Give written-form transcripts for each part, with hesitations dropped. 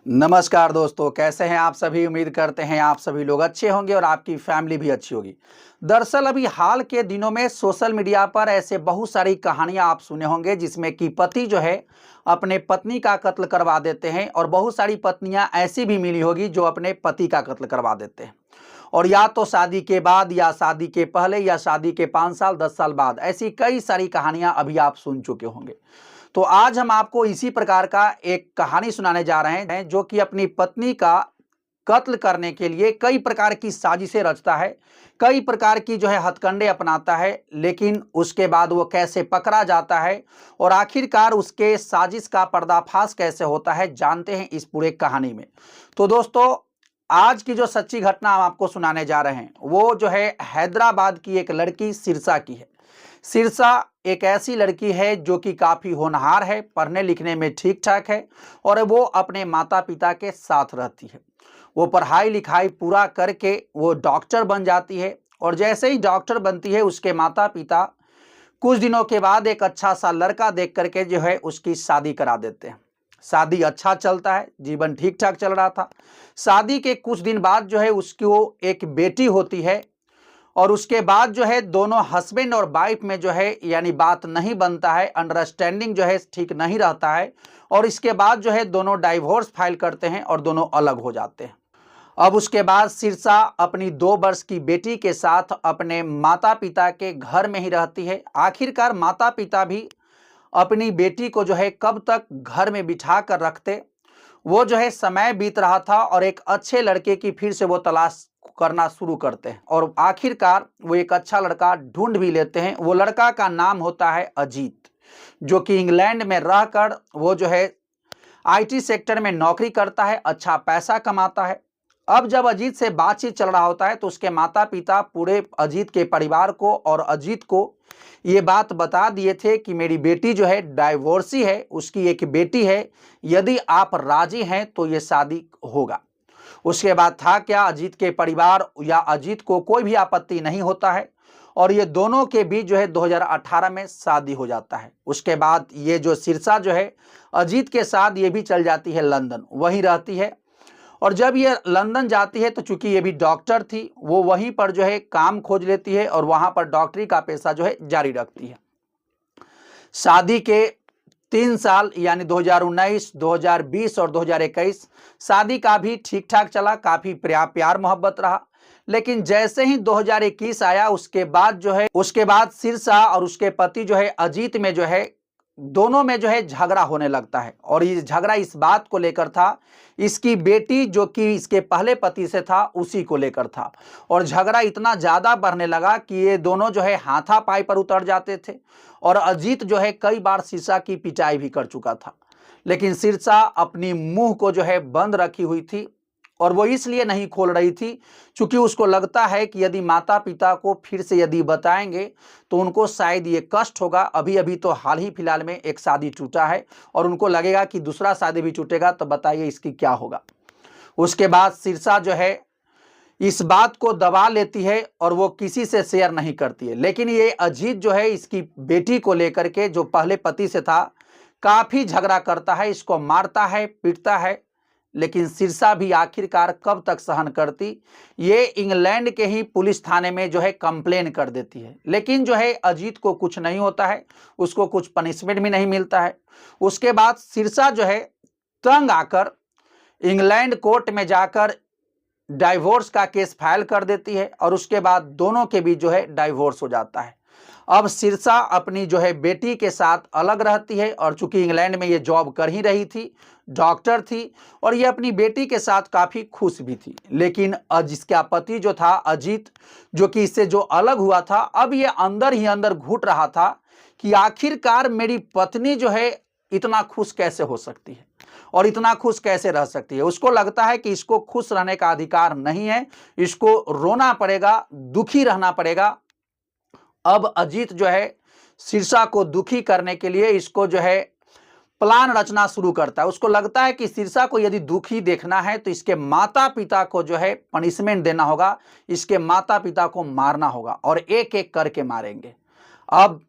नमस्कार दोस्तों, कैसे हैं आप सभी। उम्मीद करते हैं आप सभी लोग अच्छे होंगे और आपकी फैमिली भी अच्छी होगी। दरअसल अभी हाल के दिनों में सोशल मीडिया पर ऐसे बहुत सारी कहानियां आप सुने होंगे जिसमें कि पति जो है अपने पत्नी का कत्ल करवा देते हैं और बहुत सारी पत्नियां ऐसी भी मिली होगी जो अपने पति का कत्ल करवा देते हैं। और या तो शादी के बाद या शादी के पहले या शादी के 5 साल 10 साल बाद, ऐसी कई सारी कहानियां अभी आप सुन चुके होंगे। तो आज हम आपको इसी प्रकार का एक कहानी सुनाने जा रहे हैं जो कि अपनी पत्नी का कत्ल करने के लिए कई प्रकार की साजिशें रचता है, कई प्रकार की जो है हथकंडे अपनाता है, लेकिन उसके बाद वो कैसे पकड़ा जाता है और आखिरकार उसके साजिश का पर्दाफाश कैसे होता है, जानते हैं इस पूरे कहानी में। तो दोस्तों, आज की जो सच्ची घटना हम आपको सुनाने जा रहे हैं वो जो है हैदराबाद की एक लड़की सिरसा की है। सिरसा एक ऐसी लड़की है जो कि काफ़ी होनहार है, पढ़ने लिखने में ठीक ठाक है और वो अपने माता पिता के साथ रहती है। वो पढ़ाई लिखाई पूरा करके वो डॉक्टर बन जाती है और जैसे ही डॉक्टर बनती है उसके माता पिता कुछ दिनों के बाद एक अच्छा सा लड़का देख करके जो है उसकी शादी करा देते हैं। शादी अच्छा चलता है, जीवन ठीक ठाक चल रहा था। शादी के कुछ दिन बाद जो है उसको एक बेटी होती है और उसके बाद जो है दोनों हस्बैंड और वाइफ में जो है यानी बात नहीं बनता है, अंडरस्टैंडिंग जो है ठीक नहीं रहता है और इसके बाद जो है दोनों डाइवोर्स फाइल करते हैं और दोनों अलग हो जाते हैं। अब उसके बाद सिरसा अपनी 2 वर्ष की बेटी के साथ अपने माता पिता के घर में ही रहती है। आखिरकार माता पिता भी अपनी बेटी को जो है कब तक घर में बिठा कर रखते, वो जो है समय बीत रहा था और एक अच्छे लड़के की फिर से वो तलाश करना शुरू करते हैं और आखिरकार वो एक अच्छा लड़का ढूंढ भी लेते हैं। वो लड़का का नाम होता है अजीत, जो कि इंग्लैंड में रहकर वो जो है आईटी सेक्टर में नौकरी करता है, अच्छा पैसा कमाता है। अब जब अजीत से बातचीत चल रहा होता है तो उसके माता पिता पूरे अजीत के परिवार को और अजीत को ये बात बता दिए थे कि मेरी बेटी जो है डाइवोर्सी है, उसकी एक बेटी है, यदि आप राजी हैं तो ये शादी होगा। उसके बाद था क्या, अजीत के परिवार या अजीत को कोई भी आपत्ति नहीं होता है और ये दोनों के बीच जो है 2018 में शादी हो जाता है। उसके बाद ये जो सिरसा जो है अजीत के साथ ये भी चल जाती है लंदन, वहीं रहती है। और जब ये लंदन जाती है तो चूंकि ये भी डॉक्टर थी, वो वहीं पर जो है काम खोज लेती है और वहां पर डॉक्टरी का पेशा जो है जारी रखती है। शादी के 3 साल यानी 2019, 2020 और 2021 शादी का भी ठीक ठाक चला, काफी प्यार मोहब्बत रहा। लेकिन जैसे ही 2021 आया उसके बाद सिरसा और उसके पति जो है अजीत में जो है दोनों में जो है झगड़ा होने लगता है और ये झगड़ा इस बात को लेकर था, इसकी बेटी जो कि इसके पहले पति से था उसी को लेकर था। और झगड़ा इतना ज्यादा बढ़ने लगा कि ये दोनों जो है हाथापाई पर उतर जाते थे और अजीत जो है कई बार सिरसा की पिटाई भी कर चुका था। लेकिन सिरसा अपनी मुंह को जो है बंद रखी हुई थी और वो इसलिए नहीं खोल रही थी क्योंकि उसको लगता है कि यदि माता पिता को फिर से यदि बताएंगे तो उनको शायद ये कष्ट होगा। अभी अभी तो हाल ही फिलहाल में एक शादी टूटा है और उनको लगेगा कि दूसरा शादी भी टूटेगा तो बताइए इसकी क्या होगा। उसके बाद सिरसा जो है इस बात को दबा लेती है और वो किसी से शेयर नहीं करती है। लेकिन ये अजीत जो है इसकी बेटी को लेकर के जो पहले पति से था काफी झगड़ा करता है, इसको मारता है, पीटता है। लेकिन सिरसा भी आखिरकार कब तक सहन करती, ये इंग्लैंड के ही पुलिस थाने में जो है कंप्लेन कर देती है। लेकिन जो है अजीत को कुछ नहीं होता है, उसको कुछ पनिशमेंट भी नहीं मिलता है। उसके बाद सिरसा जो है तंग आकर इंग्लैंड कोर्ट में जाकर डाइवोर्स का केस फाइल कर देती है और उसके बाद दोनों के बीच जो है डाइवोर्स हो जाता है। अब सिरसा अपनी जो है बेटी के साथ अलग रहती है और चूंकि इंग्लैंड में ये जॉब कर ही रही थी, डॉक्टर थी और ये अपनी बेटी के साथ काफी खुश भी थी। लेकिन जिसका पति जो था अजीत, जो कि इससे जो अलग हुआ था, अब ये अंदर ही अंदर घुट रहा था कि आखिरकार मेरी पत्नी जो है इतना खुश कैसे हो सकती है और इतना खुश कैसे रह सकती है। उसको लगता है कि इसको खुश रहने का अधिकार नहीं है, इसको रोना पड़ेगा, दुखी रहना पड़ेगा। अब अजीत जो है सिरसा को दुखी करने के लिए इसको जो है प्लान रचना शुरू करता है। उसको लगता है कि सिरसा को यदि दुखी देखना है तो इसके माता पिता को जो है पनिशमेंट देना होगा, इसके माता पिता को मारना होगा और एक एक करके मारेंगे। अब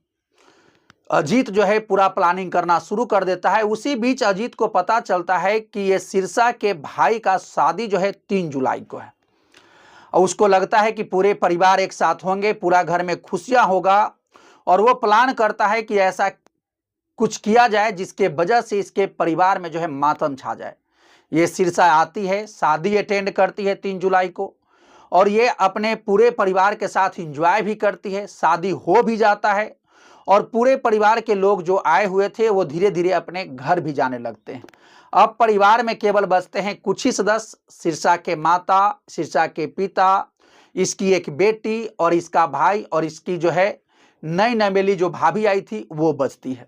अजीत जो है पूरा प्लानिंग करना शुरू कर देता है। उसी बीच अजीत को पता चलता है कि ये शीर्षा के भाई का शादी जो है 3 जुलाई को है और उसको लगता है कि पूरे परिवार एक साथ होंगे, पूरा घर में खुशियां होगा और वो प्लान करता है कि ऐसा कुछ किया जाए जिसके वजह से इसके परिवार में जो है मातम छा जाए। ये शीर्षा आती है, शादी अटेंड करती है 3 जुलाई को और ये अपने पूरे परिवार के साथ एंजॉय भी करती है। शादी हो भी जाता है और पूरे परिवार के लोग जो आए हुए थे वो धीरे धीरे अपने घर भी जाने लगते हैं। अब परिवार में केवल बचते हैं कुछ ही सदस्य, शीर्षा के माता, शीर्षा के पिता, इसकी एक बेटी और इसका भाई और इसकी जो है नई नवेली जो भाभी आई थी वो बचती है।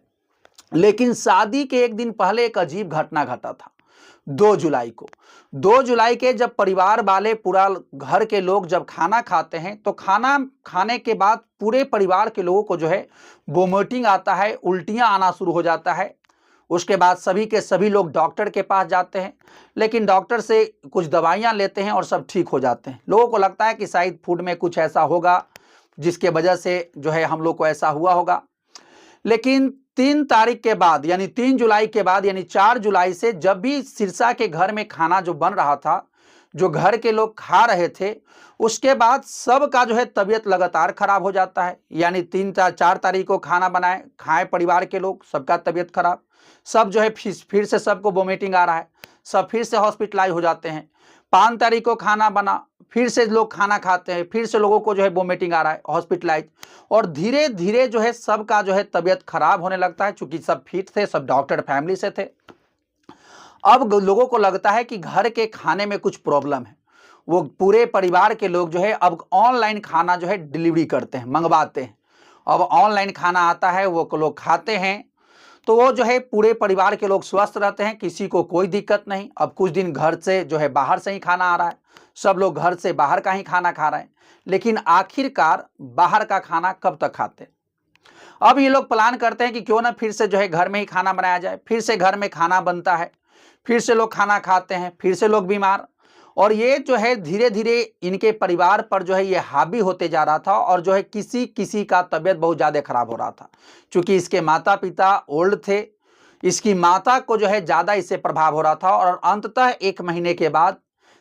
लेकिन शादी के एक दिन पहले एक अजीब घटना घटा था। 2 जुलाई को 2 जुलाई के जब परिवार वाले पूरा घर के लोग जब खाना खाते हैं तो खाना खाने के बाद पूरे परिवार के लोगों को जो है वोमिटिंग आता है, उल्टियां आना शुरू हो जाता है। उसके बाद सभी के सभी लोग डॉक्टर के पास जाते हैं, लेकिन डॉक्टर से कुछ दवाइयां लेते हैं और सब ठीक हो जाते हैं। लोगों को लगता है कि शायद फूड में कुछ ऐसा होगा जिसके वजह से जो है हम लोग को ऐसा हुआ होगा। लेकिन 3 तारीख के बाद यानी 3 जुलाई के बाद यानी 4 जुलाई से जब भी शीर्षा के घर में खाना जो बन रहा था, जो घर के लोग खा रहे थे, उसके बाद सबका जो है तबीयत लगातार खराब हो जाता है। यानी 4 तारीख को खाना बनाए, खाए परिवार के लोग, सबका तबीयत खराब, सब जो है फिर से सबको वोमिटिंग आ रहा है, सब फिर से हॉस्पिटलाइज हो जाते हैं। 5 तारीख को खाना बना, फिर से लोग खाना खाते हैं, फिर से लोगों को जो है वोमिटिंग आ रहा है, हॉस्पिटलाइज, और धीरे धीरे जो है सबका जो है तबीयत खराब होने लगता है। चूंकि सब फिट थे, सब डॉक्टर फैमिली से थे। अब लोगों को लगता है कि घर के खाने में कुछ प्रॉब्लम है। वो पूरे परिवार के लोग जो है अब ऑनलाइन खाना जो है डिलीवरी करते हैं, मंगवाते हैं। अब ऑनलाइन खाना आता है, वो लोग खाते हैं, तो वो जो है पूरे परिवार के लोग स्वस्थ रहते हैं, किसी को कोई दिक्कत नहीं। अब कुछ दिन घर से जो है बाहर से ही खाना आ रहा है, सब लोग घर से बाहर का ही खाना खा रहे हैं। लेकिन आखिरकार बाहर का खाना कब तक खाते? अब ये लोग प्लान करते हैं कि क्यों ना फिर से जो है घर में ही खाना बनाया जाए। फिर से घर में खाना बनता है, फिर से लोग खाना खाते हैं, फिर से लोग बीमार, और ये जो है धीरे धीरे इनके परिवार पर जो है ये हावी होते जा रहा था और जो है किसी किसी का तबीयत बहुत ज़्यादा खराब हो रहा था। क्योंकि इसके माता पिता ओल्ड थे, इसकी माता को जो है ज़्यादा इससे प्रभाव हो रहा था और अंततः 1 महीने के बाद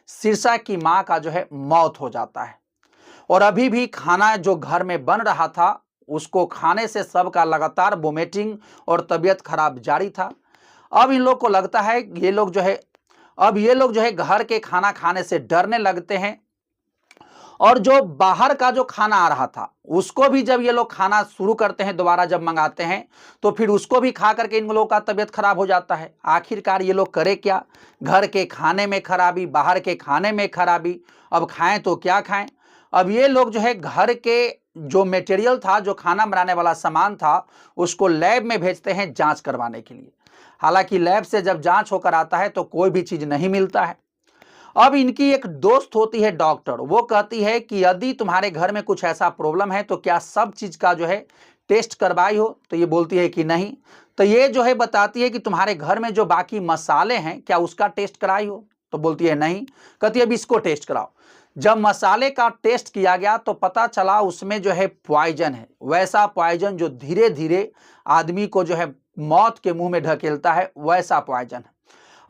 शीर्षा की माँ का जो है मौत हो जाता है। और अभी भी खाना जो घर में बन रहा था उसको खाने से सबका लगातार वोमिटिंग और तबीयत खराब जारी था। अब इन लोग को लगता है ये लोग जो है घर के खाना खाने से डरने लगते हैं और जो बाहर का जो खाना आ रहा था उसको भी जब ये लोग खाना शुरू करते हैं, दोबारा जब मंगाते हैं, तो फिर उसको भी खा करके इन लोगों का तबीयत खराब हो जाता है। आखिरकार ये लोग करे क्या? घर के खाने में खराबी, बाहर के खाने में खराबी, अब खाएं तो क्या खाएं? अब ये लोग जो है घर के जो मटेरियल था, जो खाना बनाने वाला सामान था, उसको लैब में भेजते हैं जांच करवाने के लिए। हालांकि लैब से जब जांच होकर आता है तो कोई भी चीज नहीं मिलता है। अब इनकी एक दोस्त होती है डॉक्टर, वो कहती है कि यदि तुम्हारे घर में कुछ ऐसा प्रॉब्लम है तो क्या सब चीज का जो है टेस्ट करवाई हो? तो ये बोलती है कि नहीं। तो ये जो है बताती है कि तुम्हारे घर में जो बाकी मसाले हैं क्या उसका टेस्ट कराई हो? तो बोलती है नहीं। कहती है अब इसको टेस्ट कराओ। जब मसाले का टेस्ट किया गया तो पता चला उसमें जो है पॉइजन है, वैसा पॉइजन जो धीरे धीरे आदमी को जो है मौत के मुंह में ढकेलता है, वैसा पॉइजन है।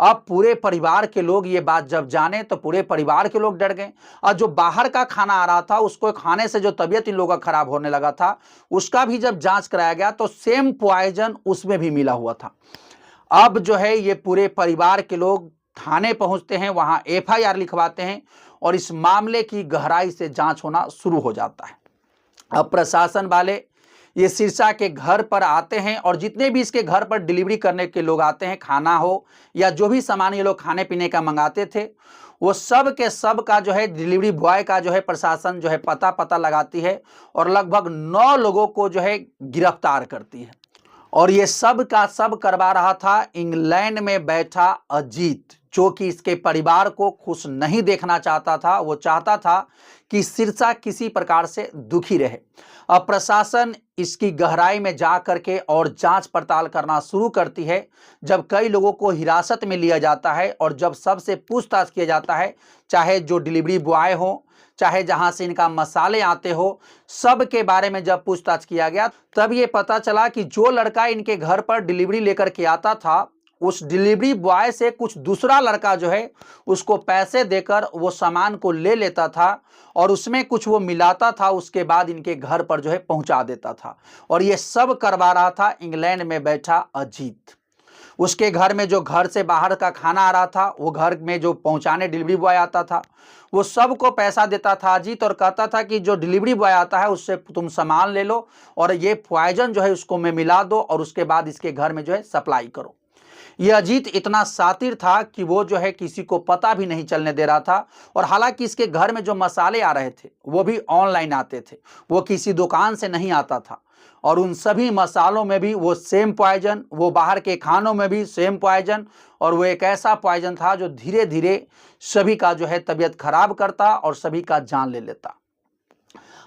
अब पूरे परिवार के लोग ये बात जब जाने तो पूरे परिवार के लोग डर गए और जो बाहर का खाना आ रहा था उसको खाने से जो तबीयत इन लोगों का खराब होने लगा था उसका भी जब जांच कराया गया तो सेम पॉइजन उसमें भी मिला हुआ था। अब जो है ये पूरे परिवार के लोग थाने पहुंचते हैं, वहां FIR लिखवाते हैं और इस मामले की गहराई से जांच होना शुरू हो जाता है। अब प्रशासन वाले ये शीर्षा के घर पर आते हैं और जितने भी इसके घर पर डिलीवरी करने के लोग आते हैं, खाना हो या जो भी सामान ये लोग खाने पीने का मंगाते थे, वो सब के सब का जो है डिलीवरी बॉय का जो है प्रशासन जो है पता लगाती है और लगभग 9 लोगों को जो है गिरफ्तार करती है। और ये सब का सब करवा रहा था इंग्लैंड में बैठा अजीत। जो कि इसके परिवार को खुश नहीं देखना चाहता था। वो चाहता था कि शीर्षा किसी प्रकार से दुखी रहे। अब प्रशासन इसकी गहराई में जा करके और जांच पड़ताल करना शुरू करती है। जब कई लोगों को हिरासत में लिया जाता है और जब सबसे पूछताछ किया जाता है, चाहे जो डिलीवरी बॉय हो, चाहे जहां से इनका मसाले आते हो, सब के बारे में जब पूछताछ किया गया, तब ये पता चला कि जो लड़का इनके घर पर डिलीवरी लेकर के आता था, उस डिलीवरी बॉय से कुछ दूसरा लड़का जो है उसको पैसे देकर वो सामान को ले लेता था और उसमें कुछ वो मिलाता था, उसके बाद इनके घर पर जो है पहुंचा देता था। और ये सब करवा रहा था इंग्लैंड में बैठा अजीत। उसके घर में जो घर से बाहर का खाना आ रहा था, वो घर में जो पहुंचाने डिलीवरी बॉय आता था, वो सबको पैसा देता था अजीत और कहता था कि जो डिलीवरी बॉय आता है उससे तुम सामान ले लो और ये पॉइजन जो है उसको में मिला दो और उसके बाद इसके घर में जो है सप्लाई करो। ये अजीत इतना शातिर था कि वो जो है किसी को पता भी नहीं चलने दे रहा था। और हालांकि इसके घर में जो मसाले आ रहे थे वो भी ऑनलाइन आते थे, वो किसी दुकान से नहीं आता था। और उन सभी मसालों में भी वो सेम पॉइजन, वो बाहर के खानों में भी सेम पॉइजन, और वो एक ऐसा पॉइजन था जो धीरे धीरे सभी का जो है तबीयत खराब करता और सभी का जान ले लेता।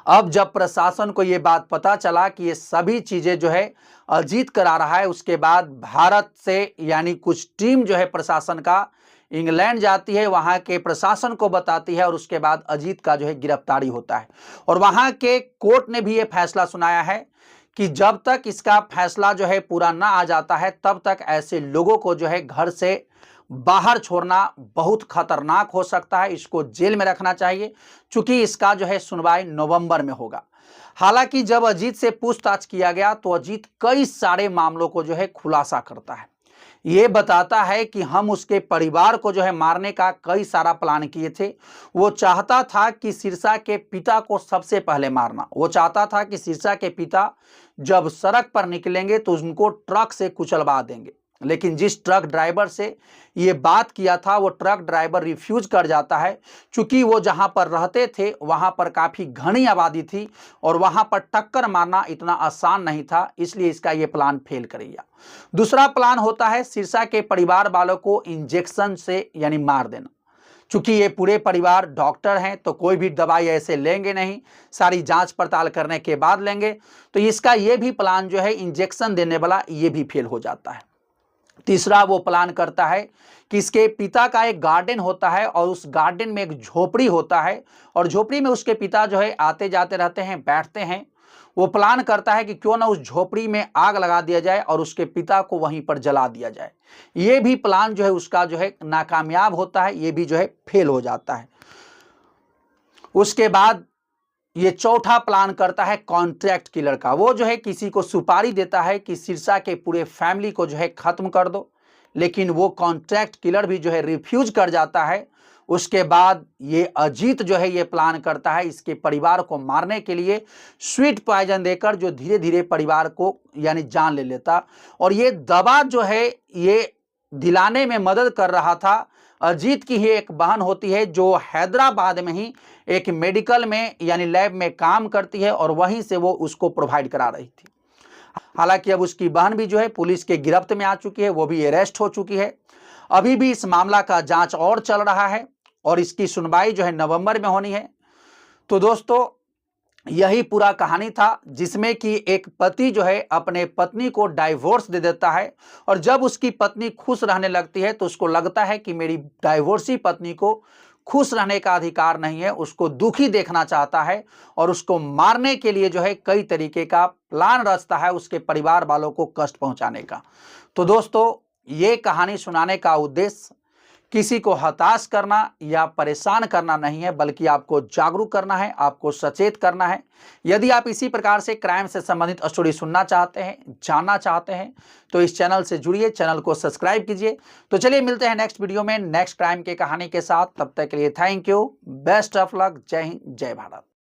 अब जब प्रशासन को ये बात पता चला कि ये सभी चीजें जो है अजीत करा रहा है, उसके बाद भारत से यानी कुछ टीम जो है प्रशासन का इंग्लैंड जाती है, वहां के प्रशासन को बताती है और उसके बाद अजीत का जो है गिरफ्तारी होता है। और वहां के कोर्ट ने भी ये फैसला सुनाया है कि जब तक इसका फैसला जो है पूरा ना आ जाता है तब तक ऐसे लोगों को जो है घर से बाहर छोड़ना बहुत खतरनाक हो सकता है, इसको जेल में रखना चाहिए, क्योंकि इसका जो है सुनवाई नवंबर में होगा। हालांकि जब अजीत से पूछताछ किया गया तो अजीत कई सारे मामलों को जो है खुलासा करता है। ये बताता है कि हम उसके परिवार को जो है मारने का कई सारा प्लान किए थे। वो चाहता था कि शीर्षा के पिता को सबसे पहले मारना। वो चाहता था कि शीर्षा के पिता जब सड़क पर निकलेंगे तो उनको ट्रक से कुचलवा देंगे, लेकिन जिस ट्रक ड्राइवर से ये बात किया था वो ट्रक ड्राइवर रिफ्यूज कर जाता है, क्योंकि वो जहां पर रहते थे वहां पर काफी घनी आबादी थी और वहां पर टक्कर मारना इतना आसान नहीं था, इसलिए इसका ये प्लान फेल कर गया। दूसरा प्लान होता है शीर्षा के परिवार वालों को इंजेक्शन से यानी मार देना। चूंकि ये पूरे परिवार डॉक्टर हैं तो कोई भी दवाई ऐसे लेंगे नहीं, सारी जांच पड़ताल करने के बाद लेंगे, तो इसका ये भी प्लान जो है इंजेक्शन देने वाला ये भी फेल हो जाता है। तीसरा वो प्लान करता है कि इसके पिता का एक गार्डन होता है और उस गार्डन में एक झोपड़ी होता है और झोपड़ी में उसके पिता जो है आते जाते रहते हैं, बैठते हैं। वो प्लान करता है कि क्यों ना उस झोपड़ी में आग लगा दिया जाए और उसके पिता को वहीं पर जला दिया जाए। ये भी प्लान जो है उसका जो है नाकामयाब होता है, ये भी जो है फेल हो जाता है। उसके बाद ये चौथा प्लान करता है कॉन्ट्रैक्ट किलर का। वो जो है किसी को सुपारी देता है कि शीर्षा के पूरे फैमिली को जो है खत्म कर दो, लेकिन वो कॉन्ट्रैक्ट किलर भी जो है रिफ्यूज कर जाता है। उसके बाद ये अजीत जो है ये प्लान करता है इसके परिवार को मारने के लिए स्वीट पॉइजन देकर, जो धीरे धीरे परिवार को यानी जान ले लेता। और ये दवा जो है ये दिलाने में मदद कर रहा था अजीत की ही एक बहन होती है जो हैदराबाद में ही एक मेडिकल में यानी लैब में काम करती है और वहीं से वो उसको प्रोवाइड करा रही थी। हालांकि अब उसकी बहन भी जो है पुलिस के गिरफ्त में आ चुकी है, वो भी अरेस्ट हो चुकी है। अभी भी इस मामला का जांच और चल रहा है और इसकी सुनवाई जो है नवंबर में होनी है। तो दोस्तों यही पूरा कहानी था जिसमें कि एक पति जो है अपने पत्नी को डाइवोर्स दे देता है और जब उसकी पत्नी खुश रहने लगती है तो उसको लगता है कि मेरी डाइवोर्सी पत्नी को खुश रहने का अधिकार नहीं है, उसको दुखी देखना चाहता है और उसको मारने के लिए जो है कई तरीके का प्लान रचता है उसके परिवार वालों को कष्ट पहुंचाने का। तो दोस्तों ये कहानी सुनाने का उद्देश्य किसी को हताश करना या परेशान करना नहीं है, बल्कि आपको जागरूक करना है, आपको सचेत करना है। यदि आप इसी प्रकार से क्राइम से संबंधित स्टोरी सुनना चाहते हैं, जानना चाहते हैं, तो इस चैनल से जुड़िए, चैनल को सब्सक्राइब कीजिए। तो चलिए मिलते हैं नेक्स्ट वीडियो में नेक्स्ट क्राइम के कहानी के साथ। तब तक के लिए thank you, best of luck, जय हिंद, जय भारत।